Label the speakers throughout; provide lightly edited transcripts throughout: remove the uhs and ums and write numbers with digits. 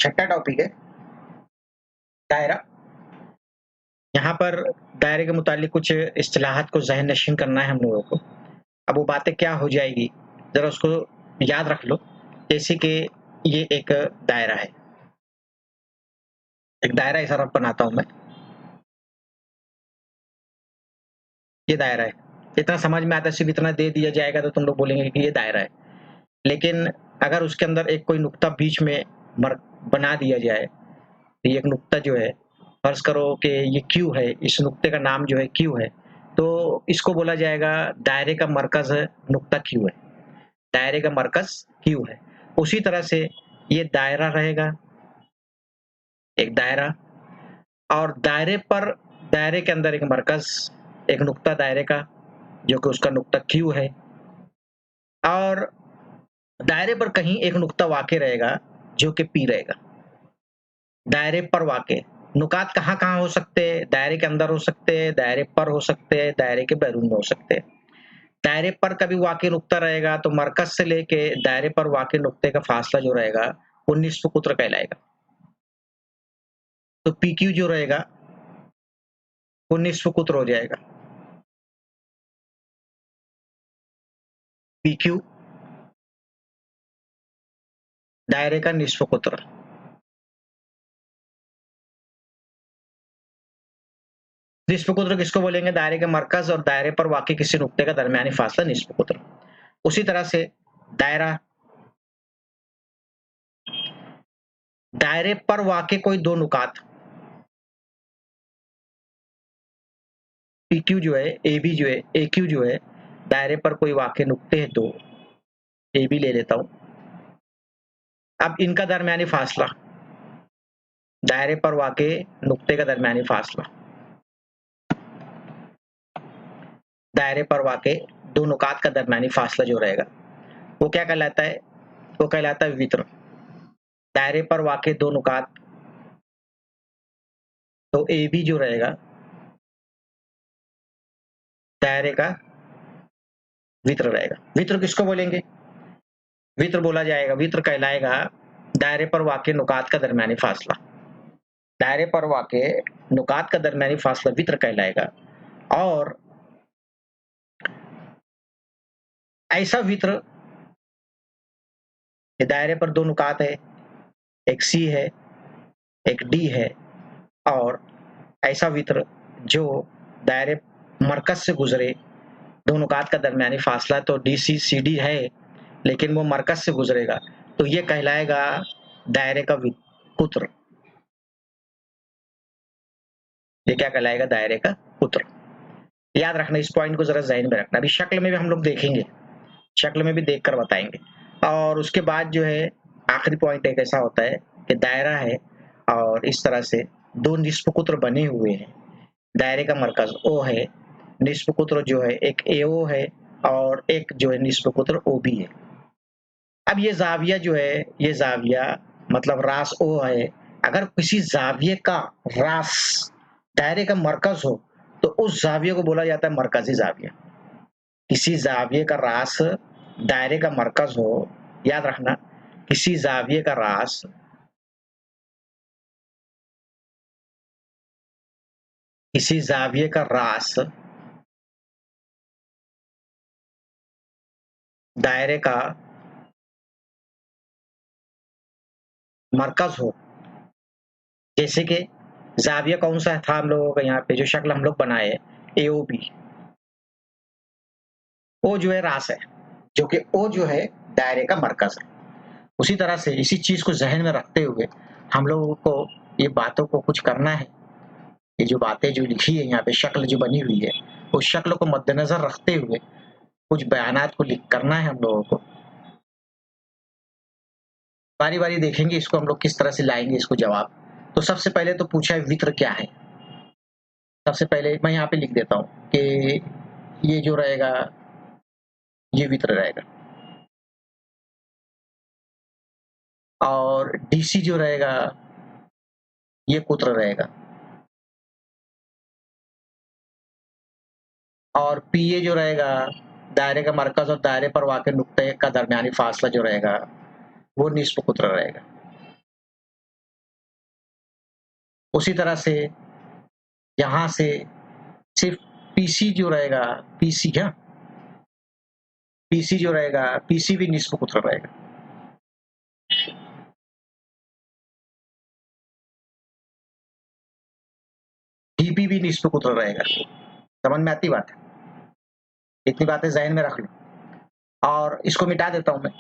Speaker 1: छठा टॉपिक है दायरा। यहाँ पर दायरे के मुतालिक कुछ इस्तिलाहात को ज़हन नशीन करना है हम लोगों को। अब वो बातें क्या हो जाएगी ज़रा उसको याद रख लो। जैसे कि ये एक दायरा है, एक दायरा ऐसा रफ बनाता हूँ मैं। ये दायरा है, इतना समझ में आता है, सिर्फ इतना दे दिया जाएगा तो तुम लोग बोलेंगे कि ये दायरा है। लेकिन अगर उसके अंदर एक कोई नुक्ता बीच में बना दिया जाए, तो ये एक नुक्ता जो है, फर्ज करो कि ये क्यू है, इस नुक्ते का नाम जो है क्यू है, तो इसको बोला जाएगा दायरे का मरकज नुक्ता क्यू है। दायरे का मरकज क्यू है। उसी तरह से ये दायरा रहेगा, एक दायरा, और दायरे के अंदर एक मरकज, एक नुक्ता दायरे का जो कि उसका नुक्ता क्यू है, और दायरे पर कहीं एक नुक्ता वाक़े रहेगा जो कि पी रहेगा। दायरे पर वाक़े नुकात कहाँ-कहाँ हो सकते हैं? दायरे के अंदर हो सकते हैं, दायरे पर हो सकते हैं, दायरे के बैरून में हो सकते हैं। दायरे पर कभी वाक़ई नुक्ता रहेगा तो मरकज़ से लेके दायरे पर वाक़ई नुक्ते का फ़ासला जो रहेगा वो निस्फ़ कुत्र कहलाएगा। तो PQ जो रहेगा वो निस्फ़ कुत्र हो जाएगा। PQ दायरे का निस्फ़ कुत्र। निस्फ़ कुत्र किसको बोलेंगे? दायरे के मरकज़ और दायरे पर वाक़ई किसी नुक्ते का दरमियानी फ़ासला निस्फ़ कुत्र। उसी तरह से दायरा, दायरे पर वाक़ई कोई 2 नुकात, PQ जो है, AB जो है, AQ जो है, दायरे पर कोई वाक़ई नुक्ते हैं 2, AB ले लेता हूँ। अब इनका दरमियानी फ़ासला, दायरे पर वाक़ई नुक्ते का दरमियानी फ़ासला, दायरे पर वाक़ई 2 नुकात का दरमियानी फ़ासला जो रहेगा वो क्या कहलाता है? वो कहलाता है वित्र। दायरे पर वाक़ई 2 नुकात, तो AB जो रहेगा दायरे का वित्र रहेगा। वित्र किसको बोलेंगे? वित्र बोला जाएगा, वित्र कहलाएगा दायरे पर वाक़ई नुकात का दरमियानी फ़ासला। दायरे पर वाक़ई नुकात का दरमियानी फ़ासला वित्र कहलाएगा। और ऐसा वित्र कि दायरे पर 2 नुकात है, एक C है, एक D है, और ऐसा वित्र जो दायरे मरकज़ से गुज़रे, 2 नुकात का दरमियानी फ़ासला तो DC CD है, लेकिन वो मरकज़ से गुज़रेगा, तो ये कहलाएगा दायरे का कुत्र। ये क्या कहलाएगा? दायरे का कुत्र। याद रखना, इस पॉइंट को ज़रा ज़हन में रखना। अभी शक्ल में भी हम लोग देखेंगे, शक्ल में भी देख कर बताएँगे। और उसके बाद जो है आखिरी पॉइंट एक ऐसा होता है कि दायरा है और इस तरह से 2 निस्फ़ कुत्र बने हुए हैं। दायरे का मरकज़ O है, निस्फ़ कुत्र जो है एक AO है और एक जो है निस्फ़ कुत्र OB है। अब ये ज़ाविया जो है, ये ज़ाविया मतलब रास O है। अगर किसी ज़ाविये का रास दायरे का मरकज़ हो तो उस ज़ाविये को बोला जाता है मरकज़ी ज़ाविया। किसी ज़ाविये का रास दायरे का मरकज़ हो, याद रखना, किसी ज़ाविये का रास किसी ज़ाविये का रास दायरे का मरकज़ हो। जैसे कि ज़ाविया कौन सा था हम लोगों का यहाँ पे जो शक्ल हम लोग बनाए, AOB। O जो है रास है, जो कि O जो है दायरे का मरकज़ है। उसी तरह से इसी चीज़ को ज़हन में रखते हुए हम लोगों को ये बातों को कुछ करना है। ये जो बातें जो लिखी है यहाँ पे, शक्ल जो बनी हुई है, उस शक्ल को मद्देनज़र रखते हुए कुछ बयानात को करना है हम लोगों को। बारी-बारी देखेंगे इसको हम लोग किस तरह से लाएँगे इसको जवाब। तो सबसे पहले तो पूछा है वित्र क्या है? सबसे पहले मैं यहाँ पे लिख देता हूँ कि ये जो रहेगा ये वित्र रहेगा, और DC जो रहेगा ये कुत्र रहेगा, और PA जो रहेगा दायरे का मरकज़ और दायरे पर वाक़ई नुक्ते का दरमियानी फ़ासला जो रहेगा वो निस्फ़ कुत्र रहेगा। उसी तरह से यहाँ से सिर्फ पीसी जो रहेगा, पीसी क्या, पीसी जो रहेगा, पीसी भी निष्पकुत्र रहेगा। डीपी भी निष्पकुत्र रहेगा। समझ में आती बात है? इतनी बातें ज़हन में रख लो और इसको मिटा देता हूं मैं।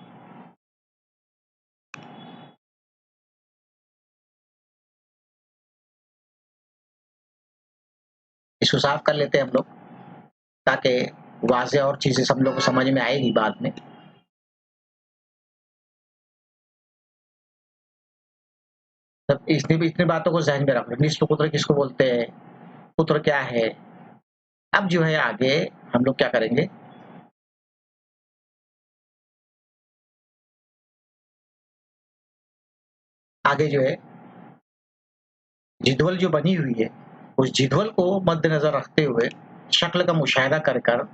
Speaker 1: इसको साफ कर लेते हैं हम लोग, ताकि वाज़े और चीजें सब लोग को समझ में आएगी बाद में। तब इतनी बातों को ज़हन में रख लो। निष्पकुत्र किसको बोलते हैं, पुत्र क्या है। अब जो है आगे हम लोग क्या करेंगे, आगे जो है जिद्वल जो बनी हुई है, उस जिद्वल को मद्देनजर रखते हुए शक्ल का मुशाहिदा कर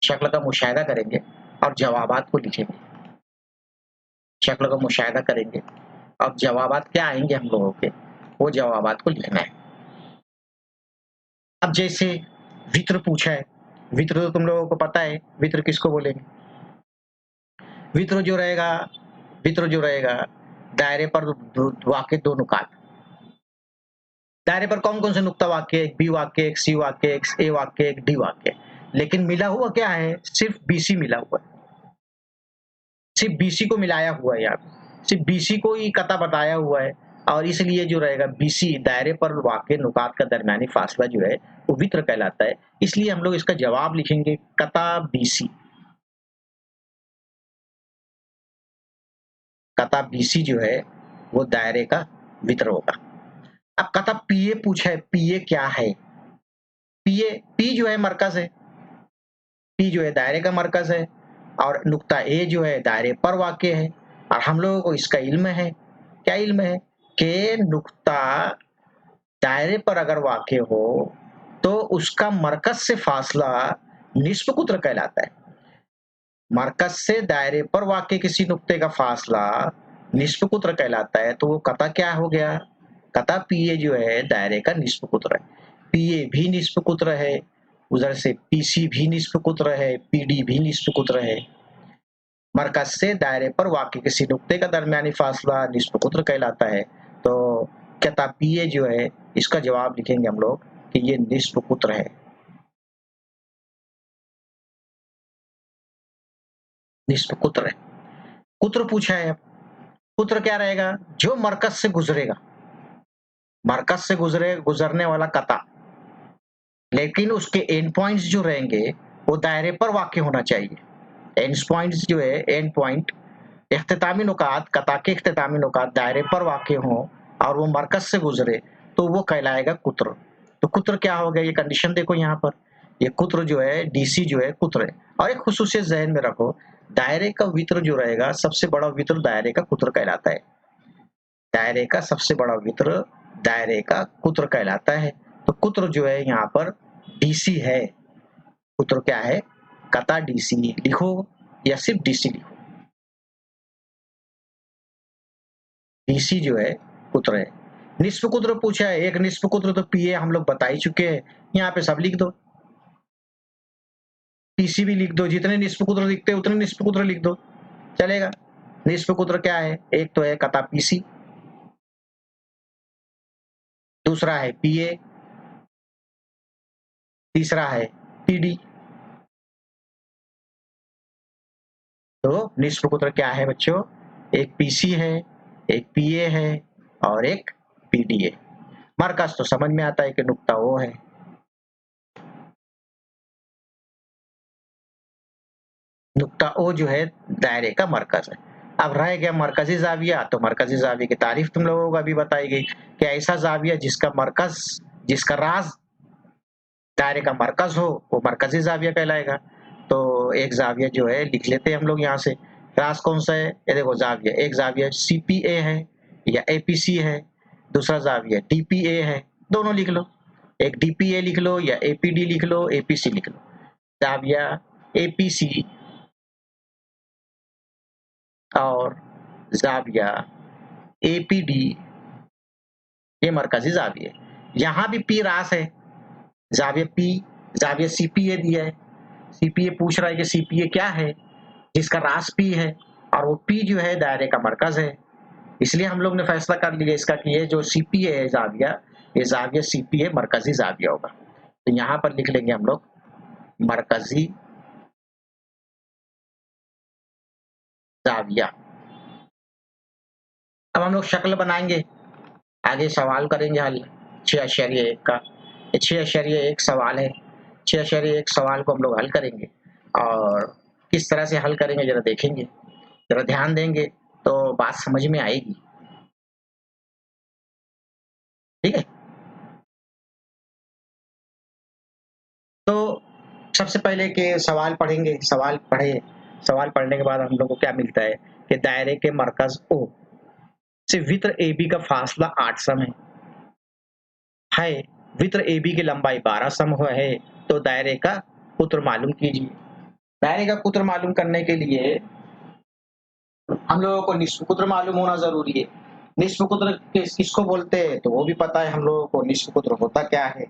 Speaker 1: शक्ल का मुशाहिदा करेंगे और जवाबात को लिखेंगे। शक्ल का मुशाहिदा करेंगे और जवाबात क्या आएंगे हम लोगों के, वो जवाबात को लिखना है। अब जैसे वित्र पूछा है, वित्र तो तुम लोगों को पता है, वित्र किसको बोलेंगे। वित्र जो रहेगा, वित्र जो रहेगा दायरे पर वाक़े दो नुकात। दायरे पर कौन कौन से नुक्ता वाक्य, एक बी वाक्य, एक सी वाक्य, एक ए वाक्य, एक डी वाक्य, लेकिन मिला हुआ क्या है, सिर्फ बीसी मिला हुआ है। सिर्फ बीसी को मिलाया हुआ है, यहाँ सिर्फ बीसी को ही कता बताया हुआ है और इसलिए जो रहेगा बीसी दायरे पर वाक़े नुकात का दरमियानी फासला जो है वो वित्र कहलाता है। इसलिए हम लोग इसका जवाब लिखेंगे कता बीसी। कता बीसी जो है वो दायरे का वित्र होगा। अब कता पीए पूछा है, पीए क्या है। पीए, पी जो है मरकज है, पी जो है दायरे का मरकज है और नुक्ता ए जो है दायरे पर वाक़े है। और हम लोगों को इसका इल्म है, क्या इल्म है कि नुक्ता दायरे पर अगर वाक़े हो तो उसका मरकज से फासला निस्ब कुत्र कहलाता है। मरकज से दायरे पर वाक़े किसी नुक्ते का फासला निस्ब कुत्र कहलाता है। तो वो कता क्या हो गया, कता पीए जो है दायरे का निस्ब कुत्र है। पीए भी निस्ब कुत्र है, उधर से पीसी भी निस्ब कुत्र है, पीडी भी निस्ब कुत्र है। मरकज से दायरे पर वाक़े किसी नुक्ते का दरमियानी फासला निस्ब कुत्र कहलाता है। तो कता पीए जो है इसका जवाब लिखेंगे हम लोग कि ये निस्ब कुत्र है। निस्ब कुत्र है। कुत्र पूछा है, अब कुत्र क्या रहेगा, जो मरकज से गुजरेगा, मरकज से गुजरने वाला कता, लेकिन उसके एंड पॉइंट्स जो रहेंगे वो दायरे पर वाक़े होना चाहिए। एंड पॉइंट्स जो है, एंड पॉइंट इख्तितामी नुकात, कता के इख्तितामी नुकात दायरे पर वाक़े हों और वो मरकज से गुजरे तो वो कहलाएगा कुत्र। तो कुत्र क्या हो गया, ये कंडीशन देखो यहाँ पर, ये कुत्र जो है डीसी जो है कुत्र है। और एक खुसूसियत ज़हन में रखो, दायरे का वित्र जो रहेगा, सबसे बड़ा वित्र दायरे का कुत्र कहलाता है। दायरे का सबसे बड़ा वित्र दायरे का कुत्र कहलाता है। तो कुत्र जो है यहाँ पर डीसी है। कुत्र क्या है, कता डीसी लिखो या सिर्फ डीसी लिखो। डीसी जो है कुत्र है। निस्ब कुत्र पूछा है, एक निस्ब कुत्र तो पीए हम लोग बता ही चुके हैं, यहाँ पे सब लिख दो। पीसी भी लिख दो, जितने निस्ब कुत्र लिखते हैं उतने निस्ब कुत्र लिख दो, चलेगा। निस्ब कुत्र क्या है, एक तो है कता पीसी, दूसरा है पीए, तीसरा है पीडी। तो निस्ब कुत्र क्या है बच्चों, एक पीसी है, एक पीए है और एक पीडी है। मरकज तो समझ में आता है कि नुक्ता वो है। नुक्ता ओ जो है दायरे का मरकज है। अब रह गया मरकजी जाविया, तो मरकजी जाविया की तारीफ तुम लोगों को अभी बताई गई कि ऐसा जाविया जिसका मरकज, जिसका राज दायरे का मरकज हो वो मरकजी जाविया कहलाएगा। तो एक जाविया जो है लिख लेते हैं हम लोग यहाँ से, राज कौन सा है, ये देखो जाविया, एक जाविया सीपीए है या एपीसी है, दूसरा जाविया डीपीए है, दोनों लिख लो। एक डीपीए लिख लो या एपीडी लिख लो, एपीसी लिख लो। जाविया एपीसी और जाविया एपीडी ये मरकजी जाविया है। यहाँ भी पी रास है, जाविया पी, जाविया सीपीए दिया है। सीपीए पूछ रहा है कि सीपीए क्या है, जिसका रास पी है और वो पी जो है दायरे का मरकज है। इसलिए हम लोग ने फैसला कर लिया इसका कि ये जो सीपीए है जाविया, ये जाविया सीपीए मरकजी जाविया होगा। तो यहाँ पर लिख लेंगे हम लोग मरकजी जाविया। अब हम लोग शक्ल बनाएंगे, आगे सवाल करेंगे हल 6.1 का। 6.1 सवाल है, 6.1 सवाल को हम लोग हल करेंगे और किस तरह से हल करेंगे जरा देखेंगे, जरा ध्यान देंगे तो बात समझ में आएगी। ठीक है, तो सबसे पहले के सवाल पढ़ेंगे। सवाल पढ़ने के बाद हम लोग को क्या मिलता है कि दायरे के मरकज ओ से वित्र AB का फासला 8 सम है। वित्र AB की लंबाई 12 सम है, तो दायरे का कुत्र मालूम कीजिए। दायरे का कुत्र मालूम करने के लिए हम लोगों को निश्चित कुत्र मालूम होना जरूरी है। निश्चित कुत्र किसको बोलते हैं तो वो भी पता है हम लोगों को। निश्चित कुत्र होता क्या है?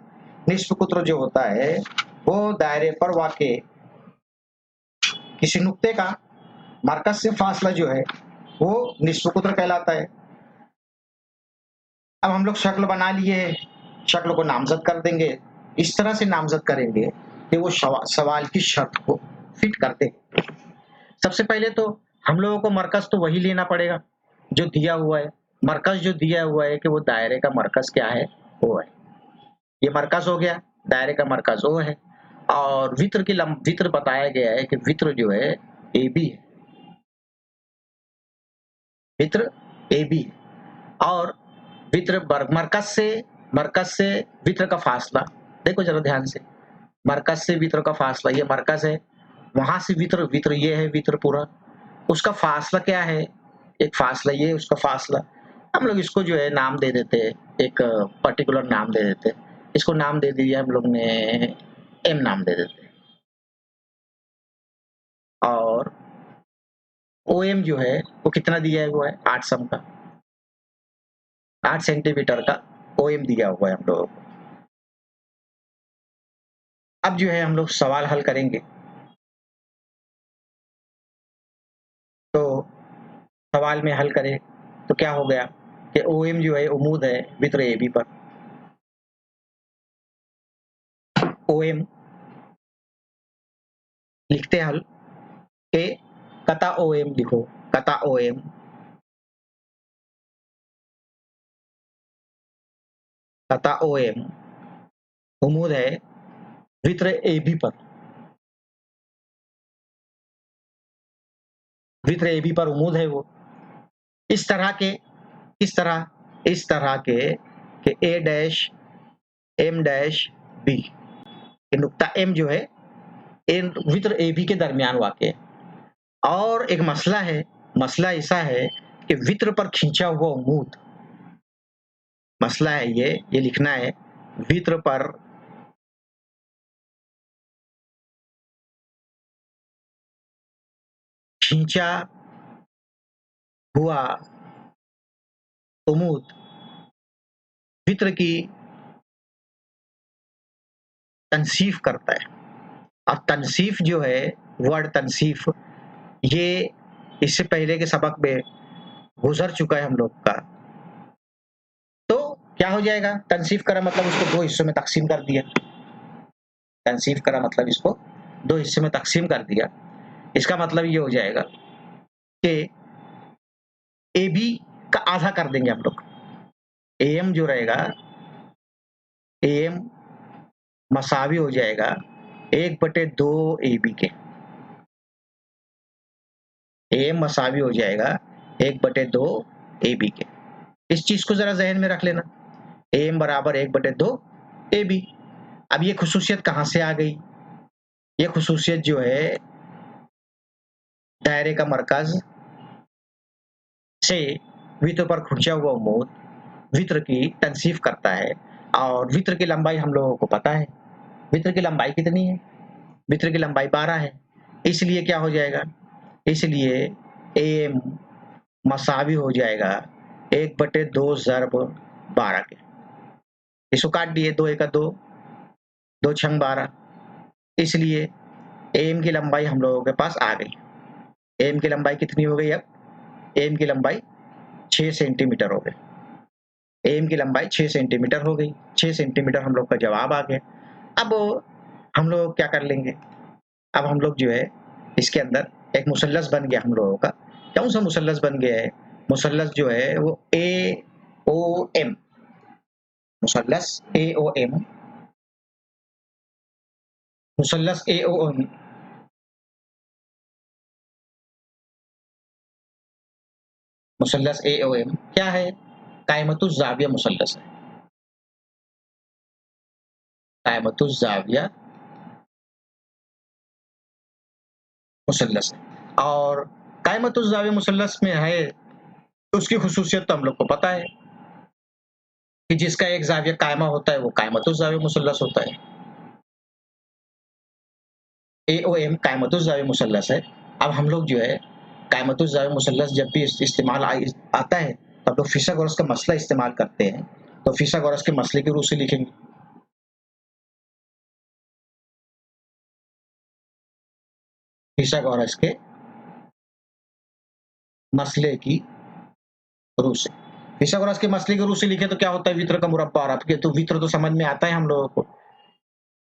Speaker 1: निश्चित कुत्र जो होता है वो दायरे पर वाक़े किसी नुक्ते का मरकज से फासला जो है वो निश्चित कुत्र कहलाता है। अब हम लोग शक्ल बना लिए, शक्ल को नामजद कर देंगे। इस तरह से नामजद करेंगे कि वो सवाल की शर्त को फिट करते। सबसे पहले तो हम लोगों को मरकज तो वही लेना पड़ेगा जो दिया हुआ है। मरकज जो दिया हुआ है कि वो दायरे का मरकज क्या है, वो है। ये मरकज हो गया, दायरे का मरकज वो है। और वित्र बताया गया है कि वित्र जो है AB है, वित्र AB। और वित्र मरकज से वित्र का फासला देखो जरा ध्यान से। मरकज से वित्र का फासला, ये मरकज है, वहां से वित्र ये है, वित्र पूरा, उसका फासला क्या है, एक फासला ये, उसका फासला। हम लोग इसको जो है नाम दे देते हैं, एक पर्टिकुलर नाम दे देते हैं। इसको नाम दे दिया हम लोग ने, M नाम दे देते हैं। और OM जो है वो कितना दिया हुआ है, 8 सम का, 8 सेंटीमीटर का OM दिया हुआ है हम लोगों को। अब जो है हम लोग सवाल हल करेंगे। तो सवाल में हल करें तो क्या हो गया कि OM जो है उम्मीद है वित्र AB पर। OM लिखते हल के कता OM लिखो, कता OM उम्मीद है वित्र AB पर। वित्र AB पर उम्मीद है वो इस तरह के A dash M dash B, नुक्ता M जो है वित्र AB के दरमियान वाक़ है। और एक मसला ऐसा है कि वित्र पर खींचा हुआ उम्मीद, मसला है ये लिखना है, वित्र पर खींचा हुआ उम्मीद वित्र की तनसीफ करता है। और तनसीफ जो है, वर्ड तनसीफ, ये इससे पहले के सबक में गुजर चुका है हम लोग का। तो क्या हो जाएगा, तनसीफ करा मतलब उसको 2 हिस्सों में तकसीम कर दिया। तनसीफ करा मतलब इसको 2 हिस्से में तकसीम कर दिया। इसका मतलब ये हो जाएगा कि AB का आधा कर देंगे हम लोग। AM जो रहेगा, AM मसावी हो जाएगा 1/2 AB के। AM मसावी हो जाएगा 1/2 AB के। इस चीज को जरा जहन में रख लेना, AM बराबर 1/2 AB। अब ये खुसूसियत कहां से आ गई? ये खुसूसियत जो है दायरे का मरकज से वित्र पर खिंचा हुआ उम्मीद वित्र की तनसीफ करता है। और वित्र की लंबाई हम लोगों को पता है, वित्र की लंबाई कितनी है, वित्र की लंबाई 12 है। इसलिए क्या हो जाएगा, इसलिए AM मसावी हो जाएगा 1/2 ज़रब 12 के। इसको काट दिए, 2 एका 2, 2 छंग 12, इसलिए एम की लंबाई हम लोगों के पास आ गई। एम की लंबाई कितनी हो गई अब? एम की लंबाई 6 सेंटीमीटर हो गई। एम की लंबाई 6 सेंटीमीटर हो गई। 6 सेंटीमीटर हम लोग का जवाब आ गया। अब हम लोग क्या कर लेंगे? अब हम लोग जो है इसके अंदर एक मुसल्लस बन गया हम लोगों का। कौन सा मुसल्लस बन गया है? मुसल्लस जो है वो AOM, मुसल्लस AOM, मुसल्लस AOM, मुसल्लस AOM क्या है? कायमतुज जाविया मुसल्लस है। कायमतुज जाविया मुसल्लस है। और कायमतुज जाविया मुसल्लस में है तो उसकी खुसूसियत तो हम लोग को पता है कि जिसका एक जाविया कायमा होता है वो कायमतुज जाविया मुसल्लस होता है। AOM कायमतुज जाविया मुसल्लस है। अब हम लोग जो है कायमतुज जाविया मुसल्लस जब भी इस्तेमाल आता है तब लोग फिसागोरस का मसला इस्तेमाल करते हैं, तो फिसागोरस के मसले के रूप से लिखेंगे। फिसागोरस के मसले की रूप से, फिसागोरस के मसले के रूप से लिखे तो क्या होता है? वित्र का मुरब्बा। और आपके तो वित्र तो समझ में आता है हम लोगों को।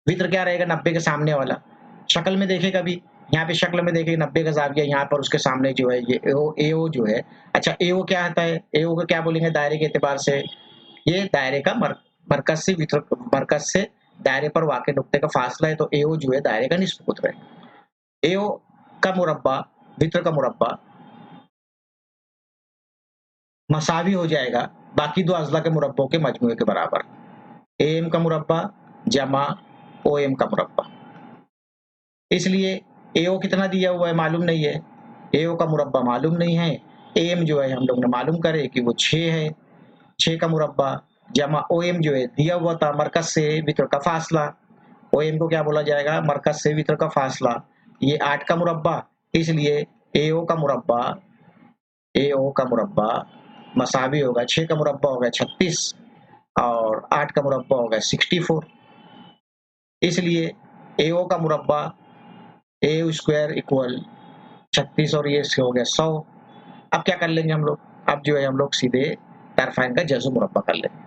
Speaker 1: वित्र क्या रहेगा? 90 के सामने वाला। शक्ल में देखे कभी, यहाँ पे शक्ल में देखे 90 का जाविया, यहाँ पर उसके सामने जो है ये AO जो है। अच्छा, AO क्या आता है? AO को क्या बोलेंगे दायरे के एतबार से? ये दायरे का मरकज से वित्र, मरकज से दायरे पर वाक़ नुक्ते का फासला है, तो AO जो है दायरे का निस्फ कुत्र है। AO का मुरब्बा, वित्र का मुरब्बा मसावी हो जाएगा बाकी दो अज़ला के मुरब्बों के मजमूए के बराबर। AM का मुरब्बा जमा OM का मुरब्बा। इसलिए AO कितना दिया हुआ है मालूम नहीं है, AO का मुरब्बा मालूम नहीं है, AM जो है हम लोग ने मालूम करे कि वो 6 है, 6 का मुरब्बा जमा OM जो है दिया हुआ था मरकज से वित्र का फासला। OM को क्या बोला जाएगा? मरकज से वित्र का फासला। ये 8 का मुरब्बा, इसलिए AO का मुरब्बा, AO का मुरब्बा मसावी होगा, 6 का मुरब्बा होगा 36 और 8 का मुरब्बा होगा 64। इसलिए AO का मुरब्बा AO स्क्वायर इक्वल 36 और ये हो गया 100। अब क्या कर लेंगे हम लोग? अब जो है हम लोग सीधे तरफाइन का जज़्व मुरब्बा कर लेंगे।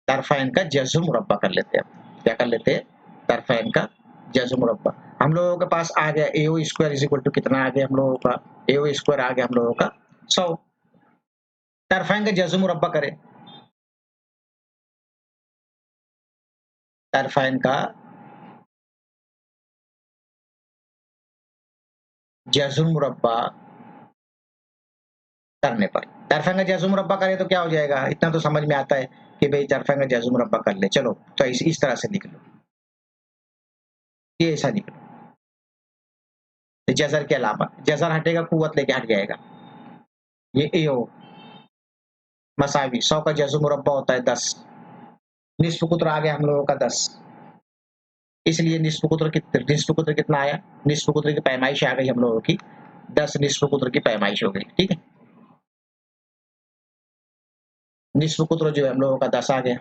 Speaker 1: तरफाइन का जज़्व मुरब्बा कर लेते हैं। क्या कर लेते हैं? तरफाइन का जज़्व मुरब्बा। हम लोगों के पास आ गया AO square is equal to कितना आ गया हम लोगों का? AO स्क्वायर आ गया हम लोगों का 100। तरफाइन का जज़्व मुरब्बा करें। तरफाइन का जज़्व मुरब्बा करने पर, तरफाइन का जज़्व मुरब्बा करें तो क्या हो जाएगा? इतना तो समझ में आता है कि भाई तरफाइन का जज़्व मुरब्बा कर ले। चलो तो इस तरह से लिख लो, ये ऐसा लिख लो। जज़र के अलावा, जज़र हटेगा कुव्वत लेके हट जाएगा। ये AO मसावी 100 का जज़्व मुरब्बा होता है 10, निस्फ कुत्र आ गया हम लोगों का 10। इसलिए निस्फ कुत्र कितना आया? निस्फ कुत्र की पैमाइश आ गई हम लोगों की 10, निस्फ कुत्र की पैमाइश हो गई। ठीक है, निस्फ कुत्र जो है हम लोगों का 10 आ गया।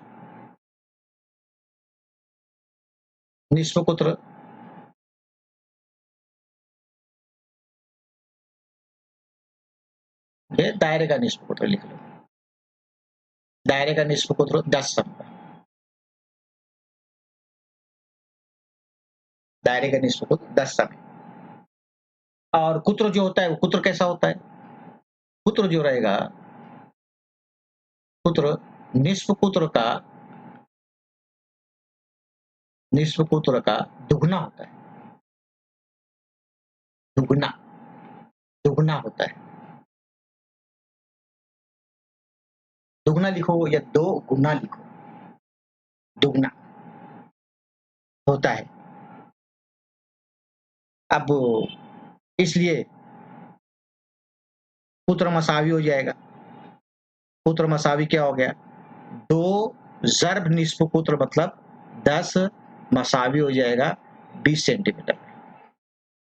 Speaker 1: निस्फ कुत्र ये दायरे का निस्फ कुत्र लिख लो। दायरे का निस्फ कुत्र 10 सम, दायरे का निस्फ कुत्र 10 सम। और कुत्र जो होता है वो कुत्र कैसा होता है? कुत्र जो रहेगा, कुत्र निस्फ कुत्र का, निस्फ कुत्र का दुगना होता है। दुगना, दुगना होता है। दुगना लिखो या दो गुना लिखो, दुगना होता है। अब इसलिए पुत्र मसावी हो जाएगा। पुत्र मसावी क्या हो गया? 2 ज़र्ब निस्फ पुत्र मतलब 10 मसावी हो जाएगा 20 सेंटीमीटर।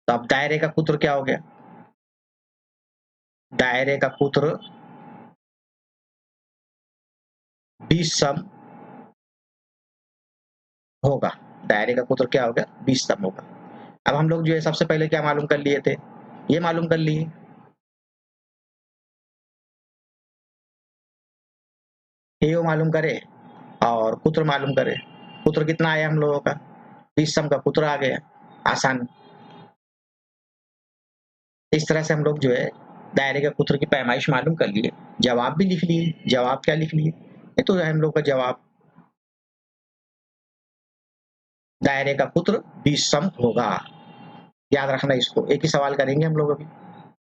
Speaker 1: तो अब दायरे का पुत्र क्या हो गया? दायरे का पुत्र 20 सम होगा। दायरे का कुत्र क्या होगा? 20 सम होगा। अब हम लोग जो है सबसे पहले क्या मालूम कर लिए थे? ये मालूम कर लिए एओ मालूम करे और कुत्र मालूम करे। कुत्र कितना आया हम लोगों का? 20 सम का कुत्र आ गया, आसान। इस तरह से हम लोग जो है दायरे का कुत्र की पैमाइश मालूम कर लिए। जवाब भी लिख लिए। जवाब क्या लिख लिए? ये तो है हम लोग का जवाब, दायरे का कुत्र 20 सम होगा। याद रखना इसको। एक ही सवाल करेंगे हम लोग अभी।